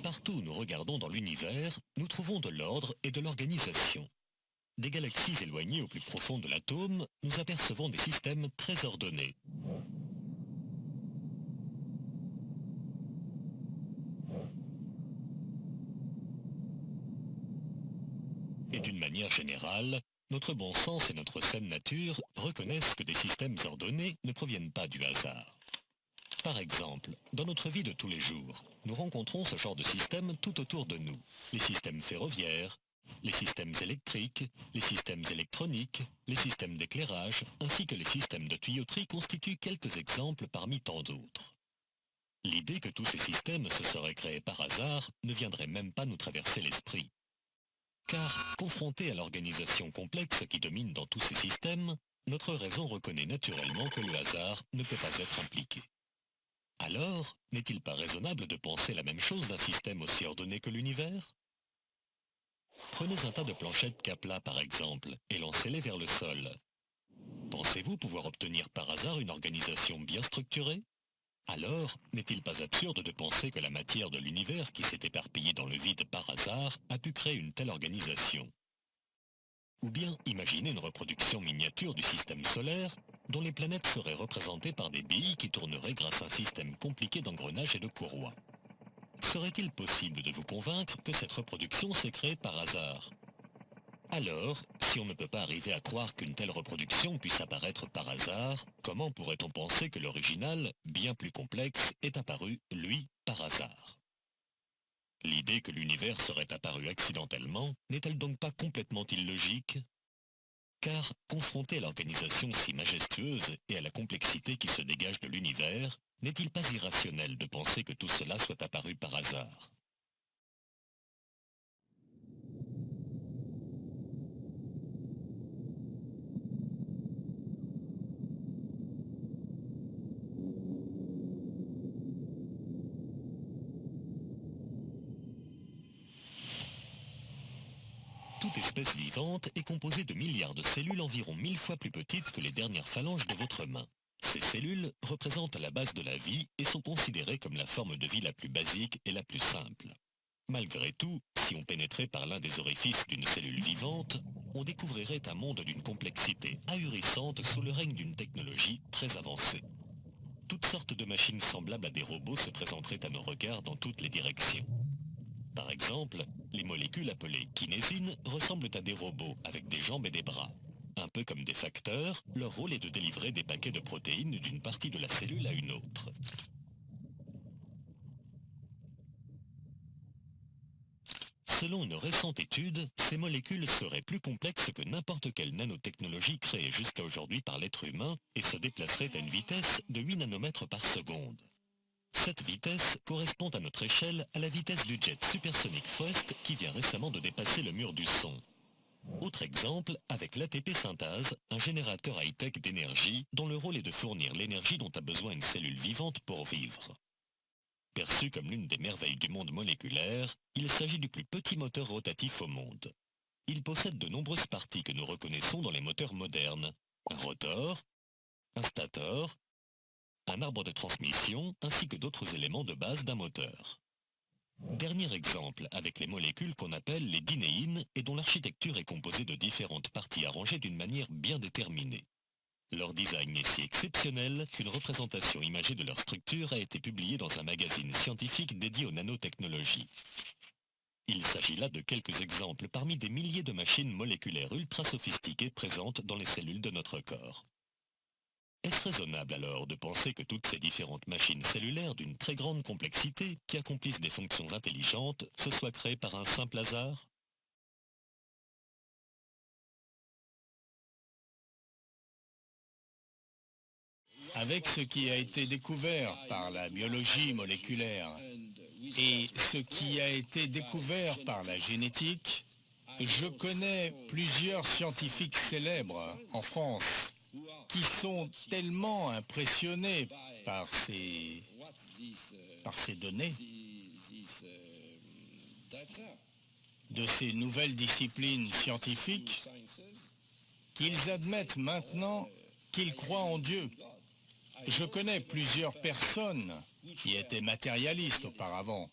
Partout où nous regardons dans l'univers, nous trouvons de l'ordre et de l'organisation. Des galaxies éloignées au plus profond de l'atome, nous apercevons des systèmes très ordonnés. Et d'une manière générale, notre bon sens et notre saine nature reconnaissent que des systèmes ordonnés ne proviennent pas du hasard. Par exemple, dans notre vie de tous les jours, nous rencontrons ce genre de système tout autour de nous. Les systèmes ferroviaires, les systèmes électriques, les systèmes électroniques, les systèmes d'éclairage, ainsi que les systèmes de tuyauterie constituent quelques exemples parmi tant d'autres. L'idée que tous ces systèmes se seraient créés par hasard ne viendrait même pas nous traverser l'esprit. Car, confronté à l'organisation complexe qui domine dans tous ces systèmes, notre raison reconnaît naturellement que le hasard ne peut pas être impliqué. Alors, n'est-il pas raisonnable de penser la même chose d'un système aussi ordonné que l'univers? Prenez un tas de planchettes Kapla par exemple, et lancez-les vers le sol. Pensez-vous pouvoir obtenir par hasard une organisation bien structurée? Alors, n'est-il pas absurde de penser que la matière de l'univers qui s'est éparpillée dans le vide par hasard a pu créer une telle organisation? Ou bien imaginez une reproduction miniature du système solaire dont les planètes seraient représentées par des billes qui tourneraient grâce à un système compliqué d'engrenages et de courroies. Serait-il possible de vous convaincre que cette reproduction s'est créée par hasard? Alors, si on ne peut pas arriver à croire qu'une telle reproduction puisse apparaître par hasard, comment pourrait-on penser que l'original, bien plus complexe, est apparu, lui, par hasard? L'idée que l'univers serait apparu accidentellement n'est-elle donc pas complètement illogique? Car, confronté à l'organisation si majestueuse et à la complexité qui se dégage de l'univers, n'est-il pas irrationnel de penser que tout cela soit apparu par hasard? Toute espèce vivante est composée de milliards de cellules environ 1000 fois plus petites que les dernières phalanges de votre main. Ces cellules représentent la base de la vie et sont considérées comme la forme de vie la plus basique et la plus simple. Malgré tout, si on pénétrait par l'un des orifices d'une cellule vivante, on découvrirait un monde d'une complexité ahurissante sous le règne d'une technologie très avancée. Toutes sortes de machines semblables à des robots se présenteraient à nos regards dans toutes les directions. Par exemple, les molécules appelées kinésines ressemblent à des robots avec des jambes et des bras. Un peu comme des facteurs, leur rôle est de délivrer des paquets de protéines d'une partie de la cellule à une autre. Selon une récente étude, ces molécules seraient plus complexes que n'importe quelle nanotechnologie créée jusqu'à aujourd'hui par l'être humain et se déplaceraient à une vitesse de 8 nanomètres par seconde. Cette vitesse correspond à notre échelle à la vitesse du jet supersonique Faust qui vient récemment de dépasser le mur du son. Autre exemple, avec l'ATP synthase, un générateur high-tech d'énergie dont le rôle est de fournir l'énergie dont a besoin une cellule vivante pour vivre. Perçu comme l'une des merveilles du monde moléculaire, il s'agit du plus petit moteur rotatif au monde. Il possède de nombreuses parties que nous reconnaissons dans les moteurs modernes. Un rotor, un stator, un arbre de transmission ainsi que d'autres éléments de base d'un moteur. Dernier exemple avec les molécules qu'on appelle les dinéines et dont l'architecture est composée de différentes parties arrangées d'une manière bien déterminée. Leur design est si exceptionnel qu'une représentation imagée de leur structure a été publiée dans un magazine scientifique dédié aux nanotechnologies. Il s'agit là de quelques exemples parmi des milliers de machines moléculaires ultra sophistiquées présentes dans les cellules de notre corps. Est-ce raisonnable alors de penser que toutes ces différentes machines cellulaires d'une très grande complexité qui accomplissent des fonctions intelligentes se soient créées par un simple hasard? Avec ce qui a été découvert par la biologie moléculaire et ce qui a été découvert par la génétique, je connais plusieurs scientifiques célèbres en France qui sont tellement impressionnés par ces données de ces nouvelles disciplines scientifiques qu'ils admettent maintenant qu'ils croient en Dieu. Je connais plusieurs personnes qui étaient matérialistes auparavant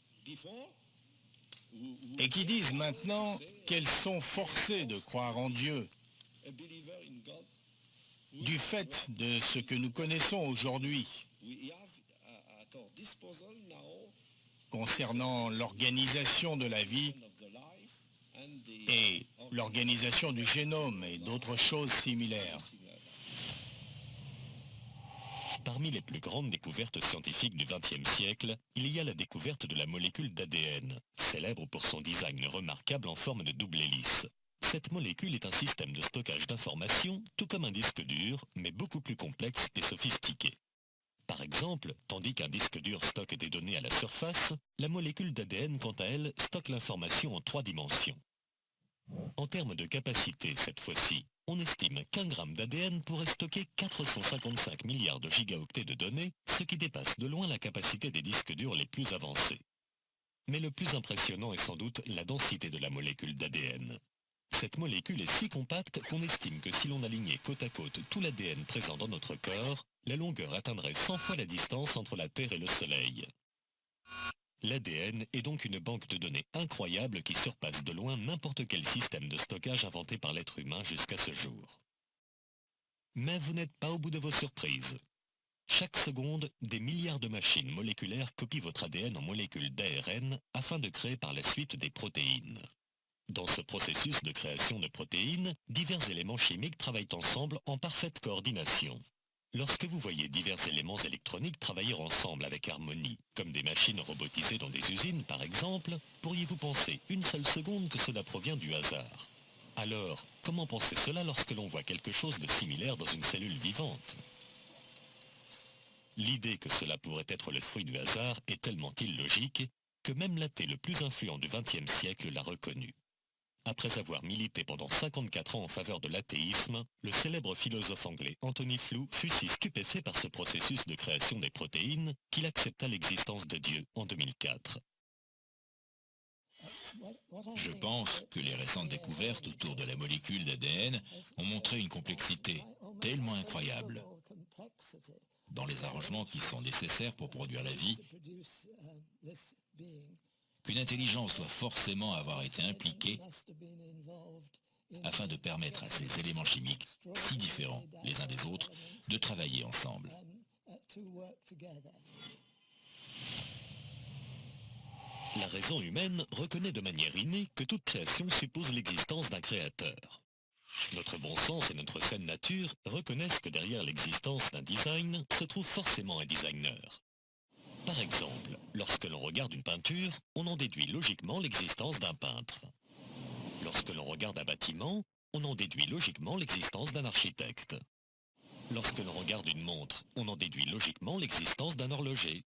et qui disent maintenant qu'elles sont forcées de croire en Dieu du fait de ce que nous connaissons aujourd'hui concernant l'organisation de la vie et l'organisation du génome et d'autres choses similaires. Parmi les plus grandes découvertes scientifiques du XXe siècle, il y a la découverte de la molécule d'ADN, célèbre pour son design remarquable en forme de double hélice. Cette molécule est un système de stockage d'informations, tout comme un disque dur, mais beaucoup plus complexe et sophistiqué. Par exemple, tandis qu'un disque dur stocke des données à la surface, la molécule d'ADN, quant à elle, stocke l'information en 3 dimensions. En termes de capacité, cette fois-ci, on estime qu'un gramme d'ADN pourrait stocker 455 milliards de gigaoctets de données, ce qui dépasse de loin la capacité des disques durs les plus avancés. Mais le plus impressionnant est sans doute la densité de la molécule d'ADN. Cette molécule est si compacte qu'on estime que si l'on alignait côte à côte tout l'ADN présent dans notre corps, la longueur atteindrait 100 fois la distance entre la Terre et le Soleil. L'ADN est donc une banque de données incroyable qui surpasse de loin n'importe quel système de stockage inventé par l'être humain jusqu'à ce jour. Mais vous n'êtes pas au bout de vos surprises. Chaque seconde, des milliards de machines moléculaires copient votre ADN en molécules d'ARN afin de créer par la suite des protéines. Dans ce processus de création de protéines, divers éléments chimiques travaillent ensemble en parfaite coordination. Lorsque vous voyez divers éléments électroniques travailler ensemble avec harmonie, comme des machines robotisées dans des usines par exemple, pourriez-vous penser une seule seconde que cela provient du hasard? Alors, comment penser cela lorsque l'on voit quelque chose de similaire dans une cellule vivante? L'idée que cela pourrait être le fruit du hasard est tellement illogique que même l'athée le plus influent du XXe siècle l'a reconnu. Après avoir milité pendant 54 ans en faveur de l'athéisme, le célèbre philosophe anglais Anthony Flew fut si stupéfait par ce processus de création des protéines qu'il accepta l'existence de Dieu en 2004. Je pense que les récentes découvertes autour de la molécule d'ADN ont montré une complexité tellement incroyable dans les arrangements qui sont nécessaires pour produire la vie, qu'une intelligence doit forcément avoir été impliquée afin de permettre à ces éléments chimiques, si différents les uns des autres, de travailler ensemble. La raison humaine reconnaît de manière innée que toute création suppose l'existence d'un créateur. Notre bon sens et notre saine nature reconnaissent que derrière l'existence d'un design se trouve forcément un designer. Par exemple, lorsque l'on regarde une peinture, on en déduit logiquement l'existence d'un peintre. Lorsque l'on regarde un bâtiment, on en déduit logiquement l'existence d'un architecte. Lorsque l'on regarde une montre, on en déduit logiquement l'existence d'un horloger.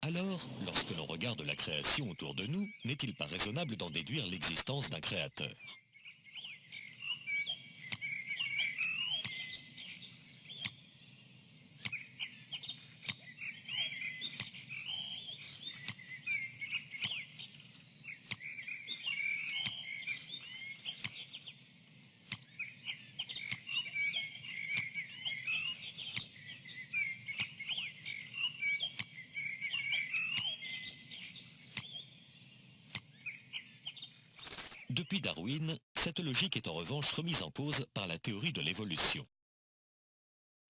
Alors, lorsque l'on regarde la création autour de nous, n'est-il pas raisonnable d'en déduire l'existence d'un créateur ? Depuis Darwin, cette logique est en revanche remise en cause par la théorie de l'évolution.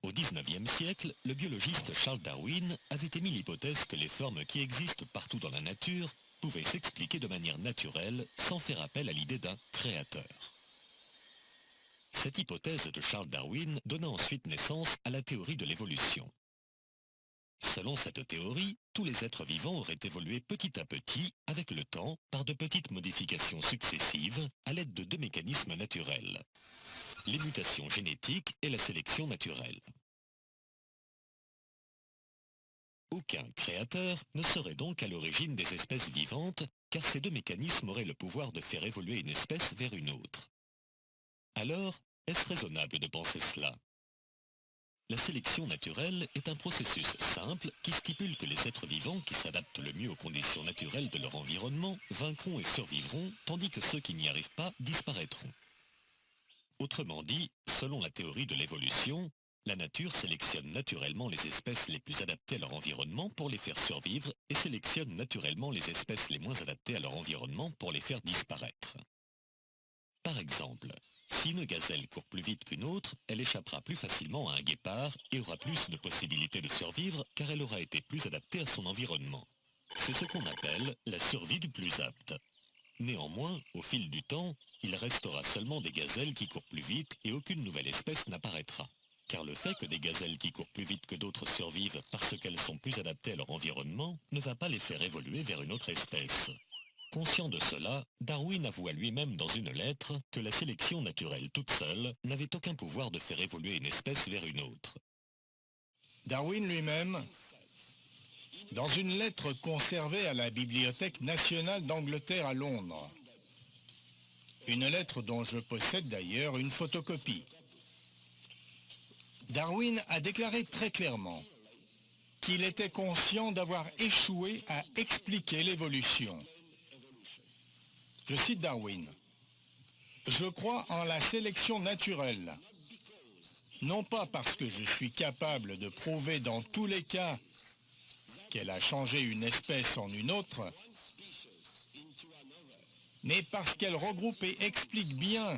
Au XIXe siècle, le biologiste Charles Darwin avait émis l'hypothèse que les formes qui existent partout dans la nature pouvaient s'expliquer de manière naturelle sans faire appel à l'idée d'un créateur. Cette hypothèse de Charles Darwin donna ensuite naissance à la théorie de l'évolution. Selon cette théorie, tous les êtres vivants auraient évolué petit à petit, avec le temps, par de petites modifications successives, à l'aide de 2 mécanismes naturels: les mutations génétiques et la sélection naturelle. Aucun créateur ne serait donc à l'origine des espèces vivantes, car ces 2 mécanismes auraient le pouvoir de faire évoluer une espèce vers une autre. Alors, est-ce raisonnable de penser cela ? La sélection naturelle est un processus simple qui stipule que les êtres vivants qui s'adaptent le mieux aux conditions naturelles de leur environnement vaincront et survivront, tandis que ceux qui n'y arrivent pas disparaîtront. Autrement dit, selon la théorie de l'évolution, La nature sélectionne naturellement les espèces les plus adaptées à leur environnement pour les faire survivre et sélectionne naturellement les espèces les moins adaptées à leur environnement pour les faire disparaître. Par exemple, si une gazelle court plus vite qu'une autre, elle échappera plus facilement à un guépard et aura plus de possibilités de survivre car elle aura été plus adaptée à son environnement. C'est ce qu'on appelle la survie du plus apte. Néanmoins, au fil du temps, il restera seulement des gazelles qui courent plus vite et aucune nouvelle espèce n'apparaîtra. Car le fait que des gazelles qui courent plus vite que d'autres survivent parce qu'elles sont plus adaptées à leur environnement ne va pas les faire évoluer vers une autre espèce. Conscient de cela, Darwin avoua lui-même dans une lettre que la sélection naturelle toute seule n'avait aucun pouvoir de faire évoluer une espèce vers une autre. Darwin lui-même, dans une lettre conservée à la Bibliothèque nationale d'Angleterre à Londres, une lettre dont je possède d'ailleurs une photocopie, Darwin a déclaré très clairement qu'il était conscient d'avoir échoué à expliquer l'évolution. Je cite Darwin. « Je crois en la sélection naturelle, non pas parce que je suis capable de prouver dans tous les cas qu'elle a changé une espèce en une autre, mais parce qu'elle regroupe et explique bien,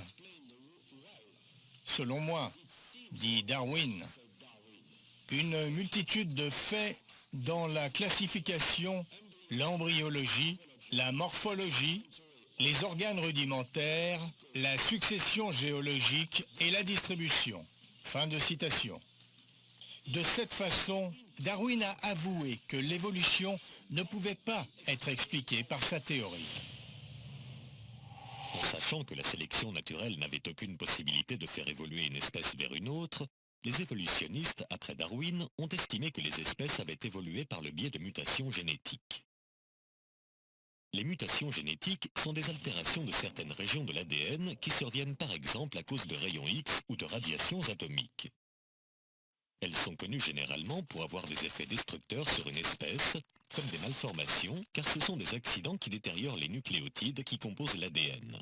selon moi, dit Darwin, une multitude de faits dans la classification, l'embryologie, la morphologie, les organes rudimentaires, la succession géologique et la distribution. » Fin de citation. De cette façon, Darwin a avoué que l'évolution ne pouvait pas être expliquée par sa théorie. En sachant que la sélection naturelle n'avait aucune possibilité de faire évoluer une espèce vers une autre, les évolutionnistes, après Darwin, ont estimé que les espèces avaient évolué par le biais de mutations génétiques. Les mutations génétiques sont des altérations de certaines régions de l'ADN qui surviennent par exemple à cause de rayons X ou de radiations atomiques. Elles sont connues généralement pour avoir des effets destructeurs sur une espèce, comme des malformations, car ce sont des accidents qui détériorent les nucléotides qui composent l'ADN.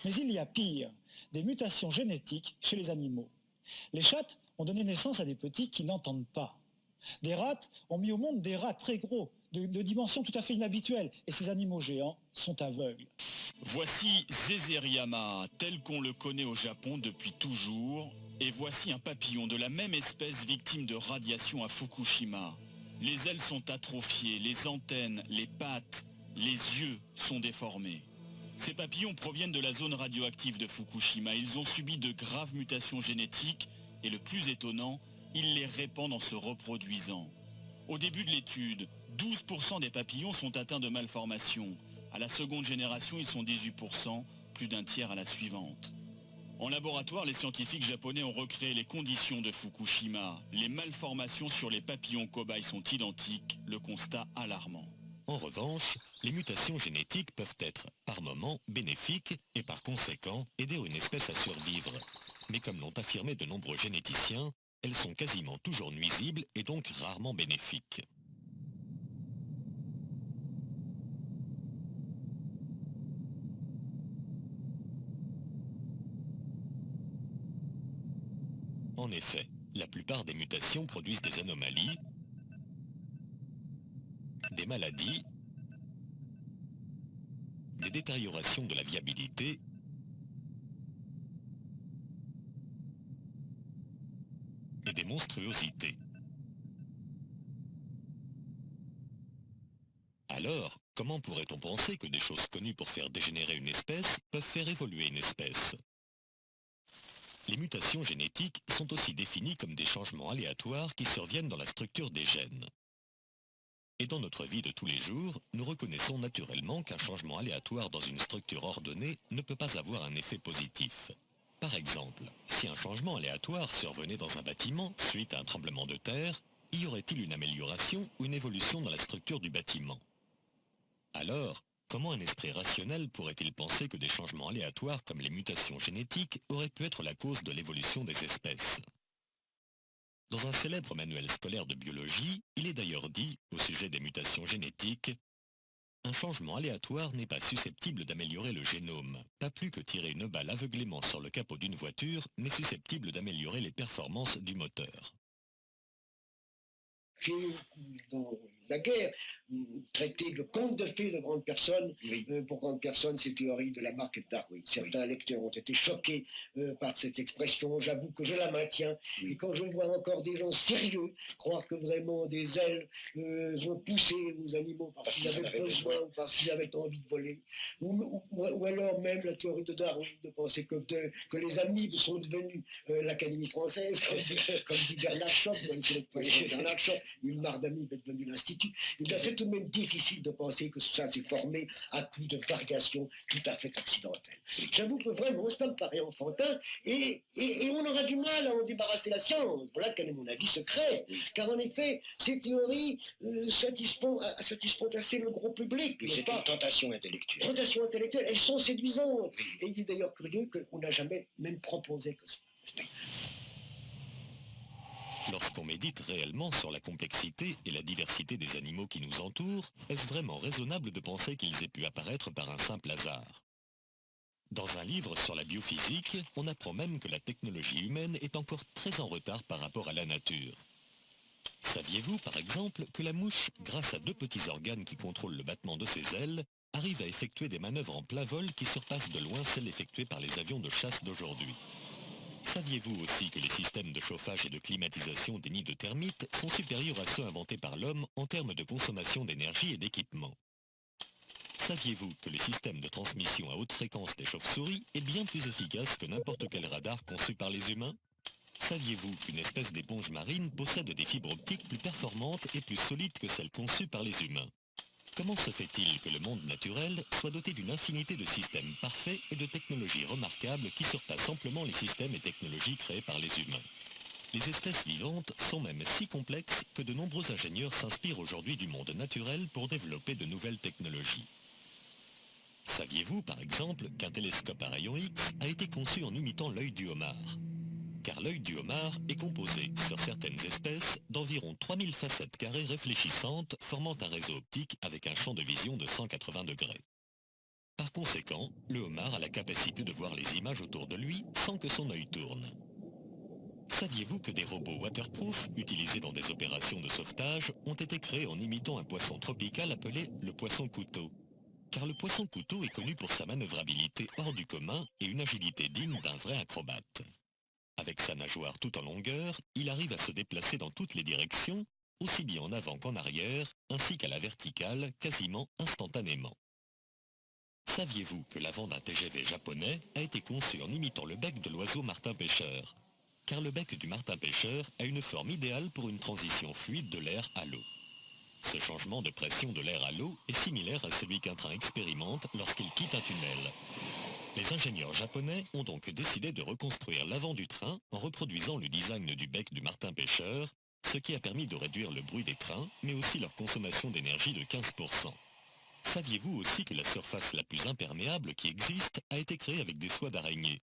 Mais il y a pire, des mutations génétiques chez les animaux. Les chattes ont donné naissance à des petits qui n'entendent pas. Des rats ont mis au monde des rats très gros, de dimensions tout à fait inhabituelles, et ces animaux géants sont aveugles. Voici Zezeriama, tel qu'on le connaît au Japon depuis toujours, et voici un papillon de la même espèce victime de radiation à Fukushima. Les ailes sont atrophiées, les antennes, les pattes, les yeux sont déformés. Ces papillons proviennent de la zone radioactive de Fukushima. Ils ont subi de graves mutations génétiques et le plus étonnant, ils les répandent en se reproduisant. Au début de l'étude, 12% des papillons sont atteints de malformations. À la seconde génération, ils sont 18%, plus d'un tiers à la suivante. En laboratoire, les scientifiques japonais ont recréé les conditions de Fukushima. Les malformations sur les papillons cobayes sont identiques, le constat alarmant. En revanche, les mutations génétiques peuvent être, par moments, bénéfiques et par conséquent aider une espèce à survivre. Mais comme l'ont affirmé de nombreux généticiens, elles sont quasiment toujours nuisibles et donc rarement bénéfiques. En effet, la plupart des mutations produisent des anomalies, des maladies, des détériorations de la viabilité et des monstruosités. Alors, comment pourrait-on penser que des choses connues pour faire dégénérer une espèce peuvent faire évoluer une espèce ? Les mutations génétiques sont aussi définies comme des changements aléatoires qui surviennent dans la structure des gènes. Et dans notre vie de tous les jours, nous reconnaissons naturellement qu'un changement aléatoire dans une structure ordonnée ne peut pas avoir un effet positif. Par exemple, si un changement aléatoire survenait dans un bâtiment suite à un tremblement de terre, y aurait-il une amélioration ou une évolution dans la structure du bâtiment ? Alors, comment un esprit rationnel pourrait-il penser que des changements aléatoires comme les mutations génétiques auraient pu être la cause de l'évolution des espèces ? Dans un célèbre manuel scolaire de biologie, il est d'ailleurs dit, au sujet des mutations génétiques, un changement aléatoire n'est pas susceptible d'améliorer le génome, pas plus que tirer une balle aveuglément sur le capot d'une voiture n'est susceptible d'améliorer les performances du moteur. J'ai, dans la guerre, traité de contes de fées de grandes personnes. Oui. Pour grandes personnes, ces théories de Lamarck et de Darwin. Certains lecteurs ont été choqués par cette expression. J'avoue que je la maintiens. Oui. Et quand je vois encore des gens sérieux croire que vraiment des ailes vont pousser aux animaux parce qu'ils avaient besoin ou parce qu'ils avaient envie de voler, ou alors même la théorie de Darwin, de penser que les amibes sont devenus l'Académie française, comme dit Bernard Schoch, Bernard Schoch, une mare d'amibes est devenue l'Institut. Et bien, c'est tout de même difficile de penser que ça s'est formé à coup de variations tout à fait accidentelles. J'avoue que vraiment, ça me paraît enfantin, et on aura du mal à en débarrasser la science. Voilà quel est mon avis secret. Car en effet, ces théories satisfont assez le gros public. C'est une tentation intellectuelle. Tentation intellectuelle, elles sont séduisantes. Et il est d'ailleurs curieux qu'on n'a jamais même proposé que ça. Lorsqu'on médite réellement sur la complexité et la diversité des animaux qui nous entourent, est-ce vraiment raisonnable de penser qu'ils aient pu apparaître par un simple hasard? Dans un livre sur la biophysique, on apprend même que la technologie humaine est encore très en retard par rapport à la nature. Saviez-vous, par exemple, que la mouche, grâce à deux petits organes qui contrôlent le battement de ses ailes, arrive à effectuer des manœuvres en plein vol qui surpassent de loin celles effectuées par les avions de chasse d'aujourd'hui? Saviez-vous aussi que les systèmes de chauffage et de climatisation des nids de termites sont supérieurs à ceux inventés par l'homme en termes de consommation d'énergie et d'équipement? Saviez-vous que le système de transmission à haute fréquence des chauves-souris est bien plus efficace que n'importe quel radar conçu par les humains? Saviez-vous qu'une espèce d'éponge marine possède des fibres optiques plus performantes et plus solides que celles conçues par les humains? Comment se fait-il que le monde naturel soit doté d'une infinité de systèmes parfaits et de technologies remarquables qui surpassent amplement les systèmes et technologies créés par les humains? Les espèces vivantes sont même si complexes que de nombreux ingénieurs s'inspirent aujourd'hui du monde naturel pour développer de nouvelles technologies. Saviez-vous, par exemple, qu'un télescope à rayons X a été conçu en imitant l'œil du homard? Car l'œil du homard est composé, sur certaines espèces, d'environ 3000 facettes carrées réfléchissantes formant un réseau optique avec un champ de vision de 180 degrés. Par conséquent, le homard a la capacité de voir les images autour de lui sans que son œil tourne. Saviez-vous que des robots waterproof, utilisés dans des opérations de sauvetage, ont été créés en imitant un poisson tropical appelé le poisson-couteau? Car le poisson-couteau est connu pour sa manœuvrabilité hors du commun et une agilité digne d'un vrai acrobate. Avec sa nageoire tout en longueur, il arrive à se déplacer dans toutes les directions, aussi bien en avant qu'en arrière, ainsi qu'à la verticale, quasiment instantanément. Saviez-vous que l'avant d'un TGV japonais a été conçu en imitant le bec de l'oiseau martin-pêcheur? Car le bec du martin-pêcheur a une forme idéale pour une transition fluide de l'air à l'eau. Ce changement de pression de l'air à l'eau est similaire à celui qu'un train expérimente lorsqu'il quitte un tunnel. Les ingénieurs japonais ont donc décidé de reconstruire l'avant du train en reproduisant le design du bec du martin-pêcheur, ce qui a permis de réduire le bruit des trains, mais aussi leur consommation d'énergie de 15%. Saviez-vous aussi que la surface la plus imperméable qui existe a été créée avec des soies d'araignée?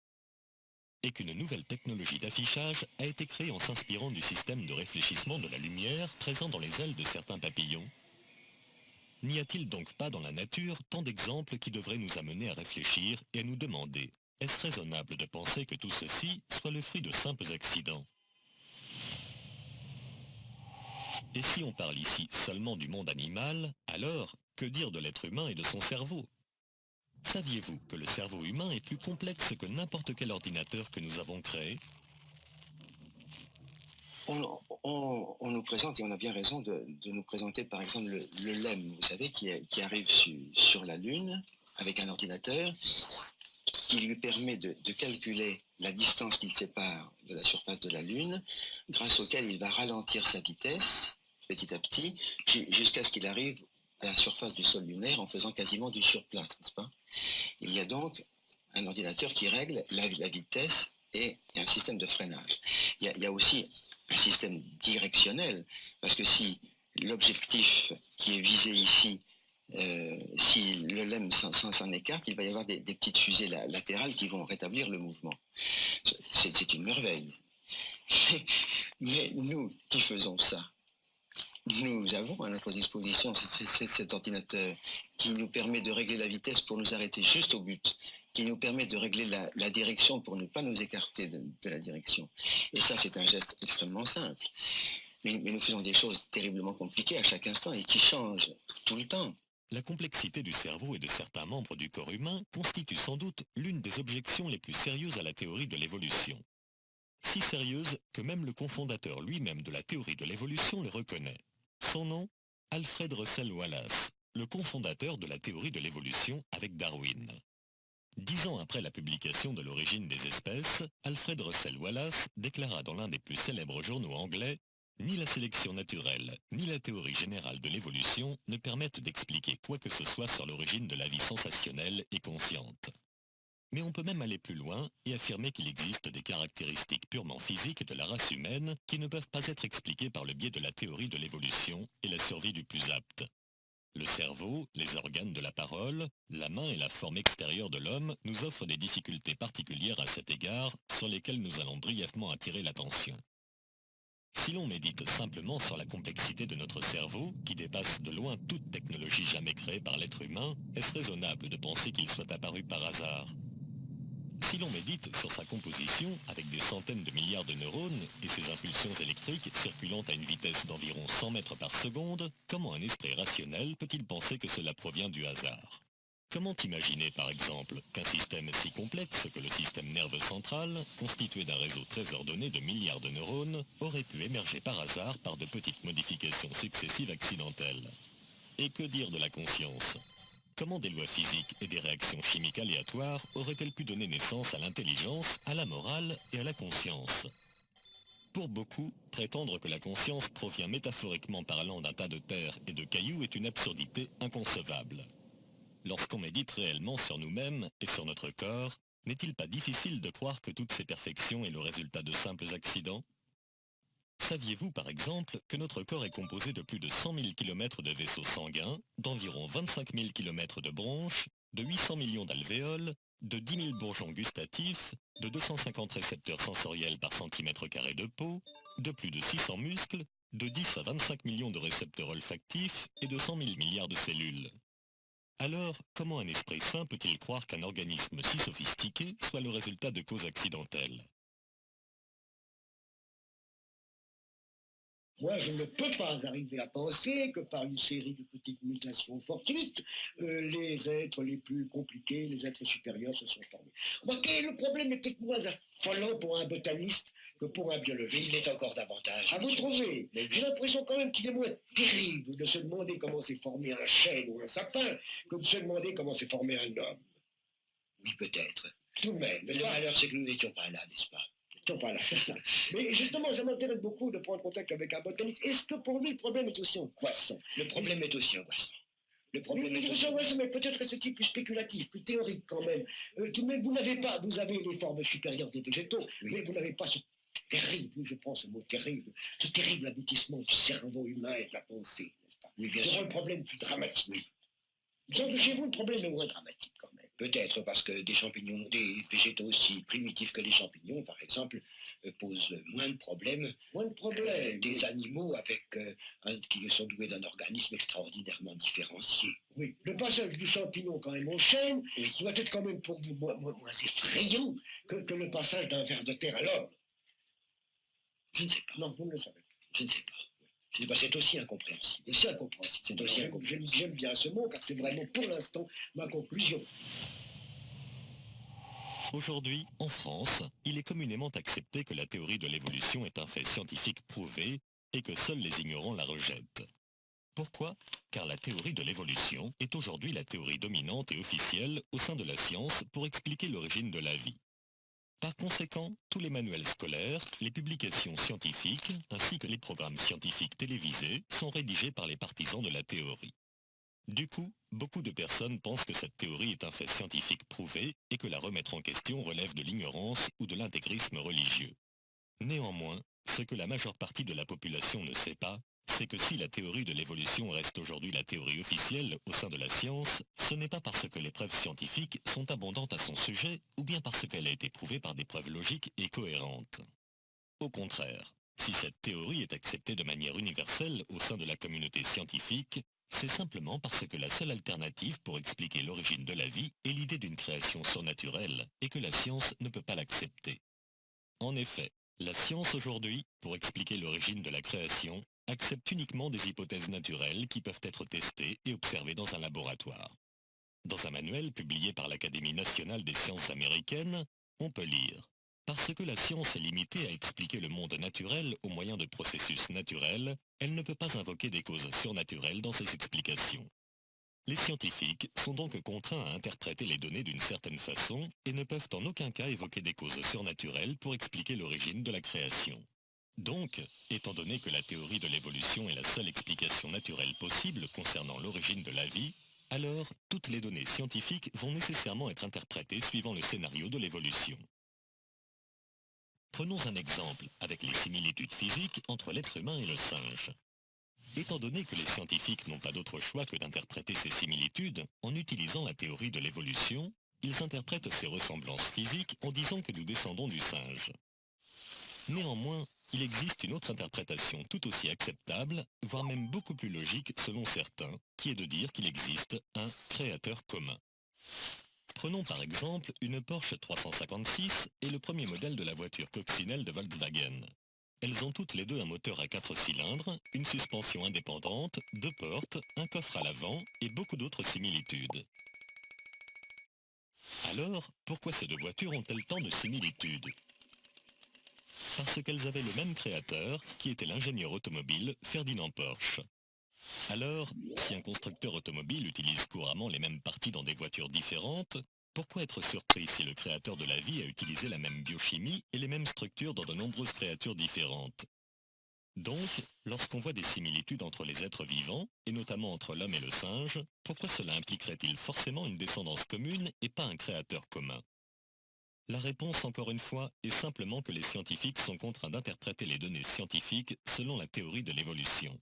Et qu'une nouvelle technologie d'affichage a été créée en s'inspirant du système de réfléchissement de la lumière présent dans les ailes de certains papillons? N'y a-t-il donc pas dans la nature tant d'exemples qui devraient nous amener à réfléchir et à nous demander, est-ce raisonnable de penser que tout ceci soit le fruit de simples accidents? Et si on parle ici seulement du monde animal, alors que dire de l'être humain et de son cerveau? Saviez-vous que le cerveau humain est plus complexe que n'importe quel ordinateur que nous avons créé? On nous présente, et on a bien raison de nous présenter par exemple le LEM, vous savez, qui arrive sur la Lune avec un ordinateur qui lui permet de calculer la distance qu'il sépare de la surface de la Lune, grâce auquel il va ralentir sa vitesse petit à petit, jusqu'à ce qu'il arrive à la surface du sol lunaire en faisant quasiment du surplace, n'est-ce pas? Il y a donc un ordinateur qui règle la vitesse et un système de freinage. Il y a aussi un système directionnel, parce que si l'objectif qui est visé ici, si le LEM s'en écarte, il va y avoir des petites fusées latérales qui vont rétablir le mouvement. C'est une merveille. Mais nous qui faisons ça, Nous avons à notre disposition cet ordinateur qui nous permet de régler la vitesse pour nous arrêter juste au but, qui nous permet de régler la direction pour ne pas nous écarter de la direction. Et ça, c'est un geste extrêmement simple. Mais nous faisons des choses terriblement compliquées à chaque instant et qui changent tout le temps. La complexité du cerveau et de certains membres du corps humain constitue sans doute l'une des objections les plus sérieuses à la théorie de l'évolution. Si sérieuse que même le cofondateur lui-même de la théorie de l'évolution le reconnaît. Son nom, Alfred Russel Wallace, le cofondateur de la théorie de l'évolution avec Darwin. 10 ans après la publication de l'origine des espèces, Alfred Russel Wallace déclara dans l'un des plus célèbres journaux anglais « Ni la sélection naturelle, ni la théorie générale de l'évolution ne permettent d'expliquer quoi que ce soit sur l'origine de la vie sensationnelle et consciente. » Mais on peut même aller plus loin et affirmer qu'il existe des caractéristiques purement physiques de la race humaine qui ne peuvent pas être expliquées par le biais de la théorie de l'évolution et la survie du plus apte. Le cerveau, les organes de la parole, la main et la forme extérieure de l'homme nous offrent des difficultés particulières à cet égard sur lesquelles nous allons brièvement attirer l'attention. Si l'on médite simplement sur la complexité de notre cerveau, qui dépasse de loin toute technologie jamais créée par l'être humain, est-ce raisonnable de penser qu'il soit apparu par hasard ? Si l'on médite sur sa composition, avec des centaines de milliards de neurones et ses impulsions électriques circulant à une vitesse d'environ 100 mètres par seconde, comment un esprit rationnel peut-il penser que cela provient du hasard ? Comment imaginer, par exemple, qu'un système si complexe que le système nerveux central, constitué d'un réseau très ordonné de milliards de neurones, aurait pu émerger par hasard par de petites modifications successives accidentelles ? Et que dire de la conscience ? Comment des lois physiques et des réactions chimiques aléatoires auraient-elles pu donner naissance à l'intelligence, à la morale et à la conscience ? Pour beaucoup, prétendre que la conscience provient métaphoriquement parlant d'un tas de terre et de cailloux est une absurdité inconcevable. Lorsqu'on médite réellement sur nous-mêmes et sur notre corps, n'est-il pas difficile de croire que toutes ces perfections est le résultat de simples accidents ? Saviez-vous par exemple que notre corps est composé de plus de 100 000 km de vaisseaux sanguins, d'environ 25 000 km de bronches, de 800 millions d'alvéoles, de 10 000 bourgeons gustatifs, de 250 récepteurs sensoriels par centimètre carré de peau, de plus de 600 muscles, de 10 à 25 millions de récepteurs olfactifs et de 100 000 milliards de cellules. Alors, comment un esprit sain peut-il croire qu'un organisme si sophistiqué soit le résultat de causes accidentelles ? Moi, je ne peux pas arriver à penser que par une série de petites mutations fortuites, les êtres les plus compliqués, les êtres supérieurs se sont formés. Remarquez, le problème était moins affolant pour un botaniste que pour un biologiste. Mais il l'est encore davantage. À vous trouver. J'ai l'impression quand même qu'il est moins terrible de se demander comment s'est formé un chêne ou un sapin que de se demander comment s'est formé un homme. Oui, peut-être. Tout de même. Mais le malheur, c'est que nous n'étions pas là, n'est-ce pas? Pas là. Mais justement, ça m'intéresse beaucoup de prendre contact avec un botaniste. Est-ce que pour lui, le problème est aussi angoissant? Le problème est aussi angoissant. Le problème est aussi angoissant, mais peut-être que c'est plus spéculatif, plus théorique quand même. Tout de même, vous n'avez pas, vous avez les formes supérieures des végétaux, oui, mais vous n'avez pas ce terrible, je prends ce mot terrible, ce terrible aboutissement du cerveau humain et de la pensée, n'est-ce pas? Oui, bien sûr. C'est un problème plus dramatique. Oui. Disons que chez vous, le problème est moins dramatique quand même. Peut-être parce que des champignons, des végétaux aussi primitifs que les champignons, par exemple, posent moins de problèmes. Moins de problèmes. Des animaux avec, qui sont doués d'un organisme extraordinairement différencié. Oui, le passage du champignon quand même au chêne, oui, doit être quand même pour vous moins effrayant que le passage d'un ver de terre à l'homme. Je ne sais pas. Non, vous ne le savez pas. Je ne sais pas. Je sais pas, c'est aussi incompréhensible. C'est incompréhensible. C'est aussi incompréhensible. J'aime bien ce mot car c'est vraiment pour l'instant ma conclusion. Aujourd'hui, en France, il est communément accepté que la théorie de l'évolution est un fait scientifique prouvé et que seuls les ignorants la rejettent. Pourquoi ? Car la théorie de l'évolution est aujourd'hui la théorie dominante et officielle au sein de la science pour expliquer l'origine de la vie. Par conséquent, tous les manuels scolaires, les publications scientifiques, ainsi que les programmes scientifiques télévisés sont rédigés par les partisans de la théorie. Du coup, beaucoup de personnes pensent que cette théorie est un fait scientifique prouvé et que la remettre en question relève de l'ignorance ou de l'intégrisme religieux. Néanmoins, ce que la majeure partie de la population ne sait pas, c'est que si la théorie de l'évolution reste aujourd'hui la théorie officielle au sein de la science, ce n'est pas parce que les preuves scientifiques sont abondantes à son sujet ou bien parce qu'elle a été prouvée par des preuves logiques et cohérentes. Au contraire, Si cette théorie est acceptée de manière universelle au sein de la communauté scientifique, c'est simplement parce que la seule alternative pour expliquer l'origine de la vie est l'idée d'une création surnaturelle et que la science ne peut pas l'accepter. En effet, la science aujourd'hui, pour expliquer l'origine de la création, accepte uniquement des hypothèses naturelles qui peuvent être testées et observées dans un laboratoire. Dans un manuel publié par l'Académie nationale des sciences américaines, on peut lire « Parce que la science est limitée à expliquer le monde naturel au moyen de processus naturels, elle ne peut pas invoquer des causes surnaturelles dans ses explications. Les scientifiques sont donc contraints à interpréter les données d'une certaine façon et ne peuvent en aucun cas évoquer des causes surnaturelles pour expliquer l'origine de la création. Donc, étant donné que la théorie de l'évolution est la seule explication naturelle possible concernant l'origine de la vie, alors toutes les données scientifiques vont nécessairement être interprétées suivant le scénario de l'évolution. Prenons un exemple avec les similitudes physiques entre l'être humain et le singe. Étant donné que les scientifiques n'ont pas d'autre choix que d'interpréter ces similitudes en utilisant la théorie de l'évolution, ils interprètent ces ressemblances physiques en disant que nous descendons du singe. Néanmoins, il existe une autre interprétation tout aussi acceptable, voire même beaucoup plus logique selon certains, qui est de dire qu'il existe un créateur commun. Prenons par exemple une Porsche 356 et le premier modèle de la voiture coccinelle de Volkswagen. Elles ont toutes les deux un moteur à 4 cylindres, une suspension indépendante, 2 portes, un coffre à l'avant et beaucoup d'autres similitudes. Alors, pourquoi ces deux voitures ont-elles tant de similitudes ? Parce qu'elles avaient le même créateur, qui était l'ingénieur automobile Ferdinand Porsche. Alors, si un constructeur automobile utilise couramment les mêmes parties dans des voitures différentes, pourquoi être surpris si le créateur de la vie a utilisé la même biochimie et les mêmes structures dans de nombreuses créatures différentes? Donc, lorsqu'on voit des similitudes entre les êtres vivants, et notamment entre l'homme et le singe, pourquoi cela impliquerait-il forcément une descendance commune et pas un créateur commun? La réponse, encore une fois, est simplement que les scientifiques sont contraints d'interpréter les données scientifiques selon la théorie de l'évolution.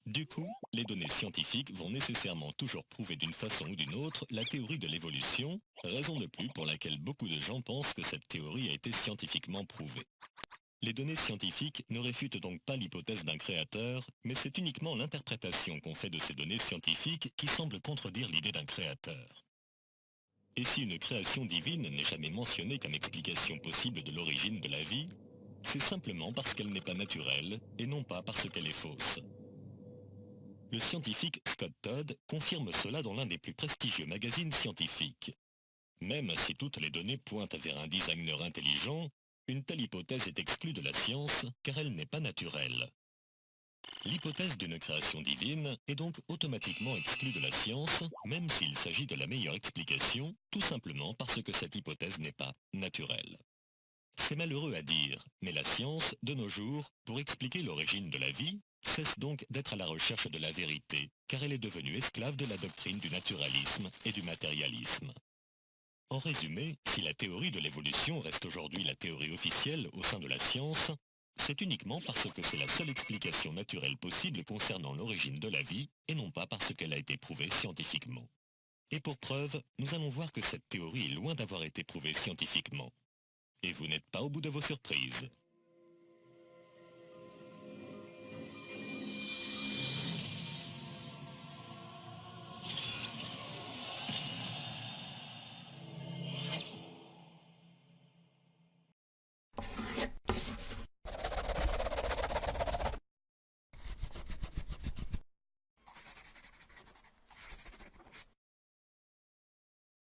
Du coup, les données scientifiques vont nécessairement toujours prouver d'une façon ou d'une autre la théorie de l'évolution, raison de plus pour laquelle beaucoup de gens pensent que cette théorie a été scientifiquement prouvée. Les données scientifiques ne réfutent donc pas l'hypothèse d'un créateur, mais c'est uniquement l'interprétation qu'on fait de ces données scientifiques qui semble contredire l'idée d'un créateur. Et si une création divine n'est jamais mentionnée comme explication possible de l'origine de la vie, c'est simplement parce qu'elle n'est pas naturelle et non pas parce qu'elle est fausse. Le scientifique Scott Todd confirme cela dans l'un des plus prestigieux magazines scientifiques. Même si toutes les données pointent vers un designer intelligent, une telle hypothèse est exclue de la science car elle n'est pas naturelle. L'hypothèse d'une création divine est donc automatiquement exclue de la science, même s'il s'agit de la meilleure explication, tout simplement parce que cette hypothèse n'est pas naturelle. C'est malheureux à dire, mais la science, de nos jours, pour expliquer l'origine de la vie, cesse donc d'être à la recherche de la vérité, car elle est devenue esclave de la doctrine du naturalisme et du matérialisme. En résumé, si la théorie de l'évolution reste aujourd'hui la théorie officielle au sein de la science, c'est uniquement parce que c'est la seule explication naturelle possible concernant l'origine de la vie, et non pas parce qu'elle a été prouvée scientifiquement. Et pour preuve, nous allons voir que cette théorie est loin d'avoir été prouvée scientifiquement. Et vous n'êtes pas au bout de vos surprises.